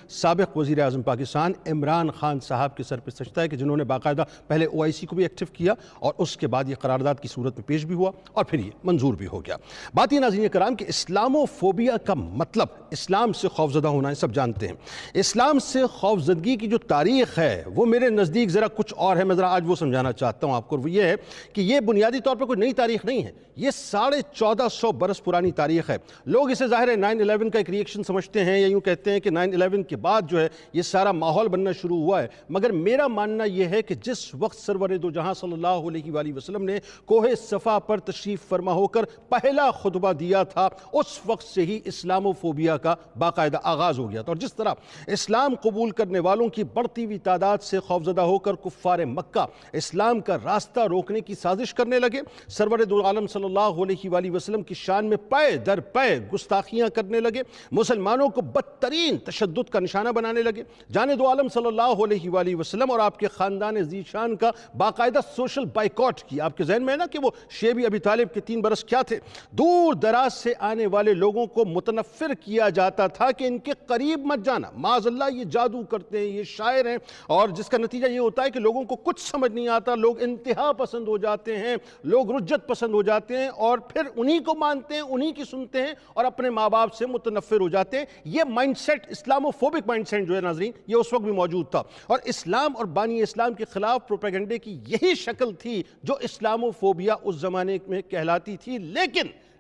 سابق وزیر اعظم پاکستان عمران خان صاحب کے سر پہ سجدہ ہے کہ جنہوں نے باقاعدہ پہلے OIC کو بھی ایکٹیو کیا اور اس کے بعد یہ قرارداد کی صورت میں پیش بھی ہوا اور پھر یہ منظور بھی ہو گیا۔ بات یہ ناظرین کرام کہ اسلامو فوبیا کا مطلب اسلام سے خوفزدہ ہونا ہے، سب جانتے ہیں۔ اسلام سے خوفزدگی کی جو تاریخ ہے وہ میرے نزدیک ذرا کچھ اور ہے، میں ذرا آج وہ سمجھانا چاہتا ہوں آپ کو۔ وہ یہ ہے کہ یہ بنیادی طور پر کوئی نئی تاریخ نہیں ہے، یہ 1450 برس پرانی تاریخ ہے۔ لوگ اسے ظاہر ہے 9/11 کا ایک ریئیکشن سمجھتے ہیں یا یوں کہتے ہیں کہ 9/11 کے بعد جو ہے یہ سارا ماحول بننا شروع ہوا ہے، مگر میرا ماننا یہ ہے کہ جس وقت سرور دو جہاں صلی اللہ علیہ وآلہ وسلم نے کوہ صفا پر تشریف فرما ہو کر پہلا خطبہ دیا تھا، اس وقت سے ہی اسلامو فوبیا کا باقاعدہ آغاز ہو گیا تھا۔ اور جس طرح اسلام قبول کرنے والوں کی بڑھتی ہوئی تعداد سے خوفزدہ ہو کر کفار مکہ اسلام کا راستہ روکنے کی سازش کرنے لگے، سرور دو عالم صلی اللہ علیہ وآلہ وسلم کی شان میں پے در پے گستاخیاں کرنے لگے، مسلمانوں کو بدترین تشدد کا نشانہ بنانے لگے، جانے دو عالم صلی اللہ علیہ وآلہ وسلم اور آپ کے خاندان ذیشان کا باقاعدہ سوشل بائیکاٹ کی۔ آپ کے ذہن میں ہے نا کہ وہ شیبی ابی طالب کے 3 برس کیا تھے؟ دور دراز سے آنے والے لوگوں کو متنفر کیا جاتا تھا کہ ان کے قریب مت جانا، معاذ اللہ یہ جادو کرتے ہیں، یہ شاعر ہیں، اور جس کا نتیجہ یہ ہوتا ہے کہ لوگوں کو کچھ سمجھ نہیں آتا، لوگ انتہا پسند ہو جاتے ہیں، لوگ رجت پسند ہو جاتے ہیں اور پھر انہی کو مانتے ہیں، انہی کی سنتے ہیں اور اپنے ماں باپ سے متنفر ہو جاتے ہیں۔ یہ مائنڈ سیٹ، اسلامو فوبک مائنڈ سیٹ جو ہے ناظرین، یہ اس وقت بھی موجود تھا، اور اسلام اور بانی اسلام کے خلاف پروپیگنڈے کی یہی شکل تھی جو اسلامو فوبیا اس زمانے میں کہلاتی تھی۔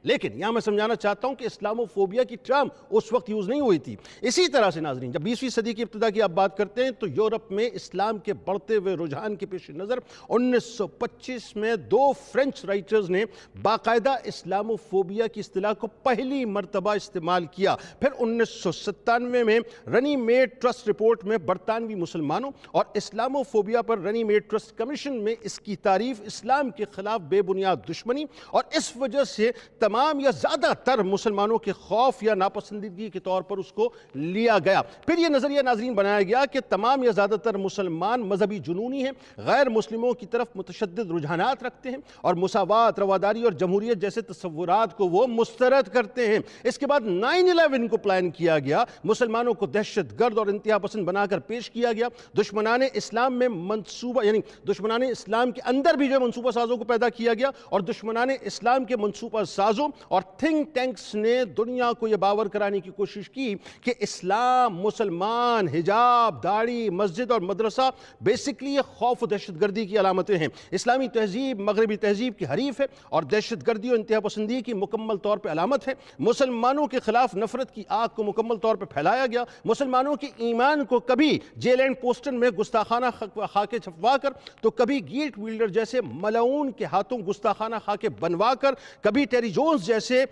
لیکن یہاں میں سمجھانا چاہتا ہوں کہ اسلامو فوبیا کی ٹرم اس وقت یوز نہیں ہوئی تھی۔ اسی طرح سے ناظرین جب 20ویں صدی کی ابتدا کی آپ بات کرتے ہیں تو یورپ میں اسلام کے بڑھتے ہوئے رجحان کے پیش نظر 1925 میں 2 فرینچ رائٹرز نے باقاعدہ اسلامو فوبیا کی اصطلاح کو پہلی مرتبہ استعمال کیا۔ پھر 1997 میں رنی میڈ ٹرسٹ رپورٹ میں برطانوی مسلمانوں اور اسلامو فوبیا پر رنی میڈ ٹرسٹ کمیشن میں اس کی تعریف اسلام کے خلاف بے بنیاد دشمنی اور اس وجہ سے تمام یا زیادہ تر مسلمانوں کے خوف یا ناپسندیدگی کے طور پر اس کو لیا گیا۔ پھر یہ نظریہ ناظرین بنایا گیا کہ تمام یا زیادہ تر مسلمان مذہبی جنونی ہیں، غیر مسلموں کی طرف متشدد رجحانات رکھتے ہیں اور مساوات، رواداری اور جمہوریت جیسے تصورات کو وہ مسترد کرتے ہیں۔ اس کے بعد 9/11 کو پلان کیا گیا، مسلمانوں کو دہشت گرد اور انتہا پسند بنا کر پیش کیا گیا، دشمنان اسلام میں منصوبہ یعنی دشمنان اسلام کے اندر بھی جو منصوبہ سازوں کو پیدا کیا گیا، اور دشمنان اسلام کے منصوبہ سازوں اور تھنک ٹینکس نے دنیا کو یہ باور کرانے کی کوشش کی کہ اسلام، مسلمان، حجاب، داڑھی، مسجد اور مدرسہ بیسکلی یہ خوف و دہشت گردی کی علامتیں ہیں۔ اسلامی تہذیب مغربی تہذیب کی حریف ہے اور دہشت گردی اور انتہا پسندی کی مکمل طور پہ علامت ہے۔ مسلمانوں کے خلاف نفرت کی آگ کو مکمل طور پہ پھیلایا گیا، مسلمانوں کے ایمان کو کبھی جیل اینڈ پوسٹن میں گستاخانہ خاکے چھپوا کر تو کبھی گیٹ ویلڈر جیسے ملعون کے ہاتھوں گستاخانہ خاکے بنوا کر، کبھی ٹیری جونز جیسے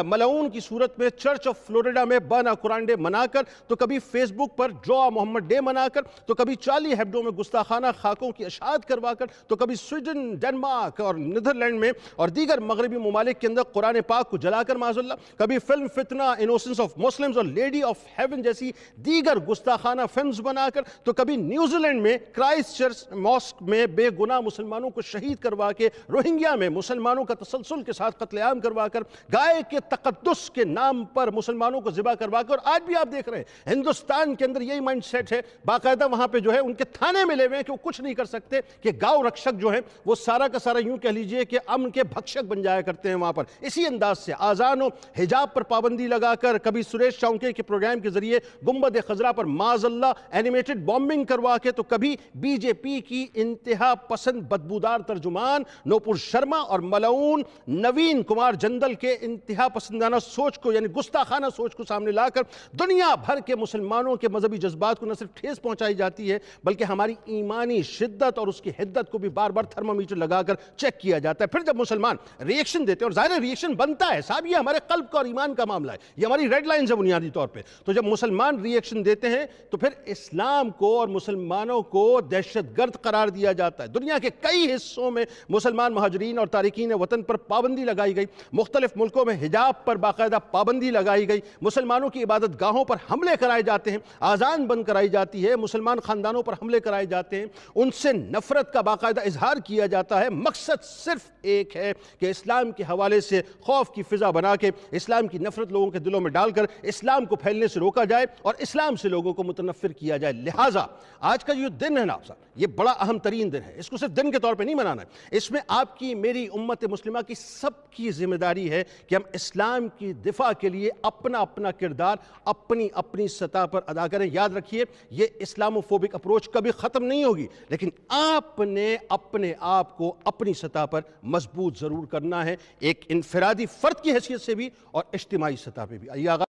ملعون کی صورت میں چرچ آف فلوریڈا میں برنا قرآن ڈے منا کر، تو کبھی فیس بک پر ڈرا محمد ڈے منا کر، تو کبھی چارلی ہیبڈو میں گستاخانہ خاکوں کی اشاعت کروا کر، تو کبھی سویڈن، ڈنمارک اور نیدرلینڈ میں اور دیگر مغربی ممالک کے اندر قرآن پاک کو جلا کر معاذ اللہ، کبھی فلم فتنہ، انوسنس آف مسلمز اور لیڈی آف ہیون جیسی دیگر گستاخانہ فلمز بنا کر، تو کبھی نیوزی لینڈ میں کرائسٹ چرچ ماسک میں بے گناہ مسلمانوں کو شہید کروا کے، روہنگیا میں مسلمانوں کا تسلسل کے ساتھ قتل عام کروا کر، گائے کے تقدس کے نام پر مسلمانوں کو ذبح کروا کر، اور آج بھی آپ دیکھ رہے ہیں ہندوستان کے اندر یہی مائنڈ سیٹ ہے، باقاعدہ وہاں پہ جو ہے ان کے تھانے ملے ہوئے ہیں کہ وہ کچھ نہیں کر سکتے، کہ گاؤں رکشک جو ہیں وہ سارا کا سارا یوں کہہ لیجئے کہ امن کے بھکشک بن جایا کرتے ہیں وہاں پر۔ اسی انداز سے آذان و حجاب پر پابندی لگا کر، کبھی سریش چونکے کے پروگرام کے ذریعے گنبد خضرا پر معاذ اللہ اینیمیٹڈ بامبنگ کروا کے، تو کبھی بی جے پی کی انتہا پسند بدبودار ترجمان نوپور شرما اور ملعون نوین کمار جندل کے انتہا پسندانہ سوچ کو یعنی گستاخانہ سوچ کو سامنے لا کر دنیا بھر کے مسلمانوں کے مذہبی جذبات کو نہ صرف ٹھیس پہنچائی جاتی ہے بلکہ ہماری ایمانی شدت اور اس کی حدت کو بھی بار بار تھرمامیٹر لگا کر چیک کیا جاتا ہے۔ پھر جب مسلمان ریئیکشن دیتے ہیں، اور ظاہر ریئیکشن بنتا ہے صاحب، یہ ہمارے قلب کا اور ایمان کا معاملہ ہے، یہ ہماری ریڈ لائنز ہے بنیادی طور پہ، تو جب مسلمان ریئیکشن دیتے ہیں تو پھر اسلام کو اور مسلمانوں کو دہشت گرد قرار دیا جاتا ہے۔ دنیا کے کئی حصوں میں مسلمان مہاجرین اور تارکین وطن پر پابندی لگائی گئی، مختلف ملکوں میں حجاب پر باقاعدہ پابندی لگائی گئی، مسلمانوں کی عبادت گاہوں پر حملے کرائے جاتے ہیں، آذان بند کرائی جاتی ہے، مسلمان خاندانوں پر حملے کرائے جاتے ہیں، ان سے نفرت کا باقاعدہ اظہار کیا جاتا ہے۔ مقصد صرف ایک ہے کہ اسلام کے حوالے سے خوف کی فضا بنا کے اسلام کی نفرت لوگوں کے دلوں میں ڈال کر اسلام کو پھیلنے سے روکا جائے اور اسلام سے لوگوں کو متنفر کیا جائے۔ لہٰذا آج کا جو دن ہے ناظرین، یہ بڑا اہم ترین دن ہے، اس کو صرف دن کے طور پہ نہیں منانا ہے، اس میں آپ کی، میری، امت مسلمہ کی سب کی ذمہ داری ہے کہ ہم اسلام کی دفاع کے لیے اپنا اپنا کردار اپنی سطح پر ادا کریں۔ یاد رکھیے، یہ اسلاموفوبک اپروچ کبھی ختم نہیں ہوگی، لیکن آپ نے اپنے آپ کو اپنی سطح پر مضبوط ضرور کرنا ہے، ایک انفرادی فرد کی حیثیت سے بھی اور اجتماعی سطح پہ بھی۔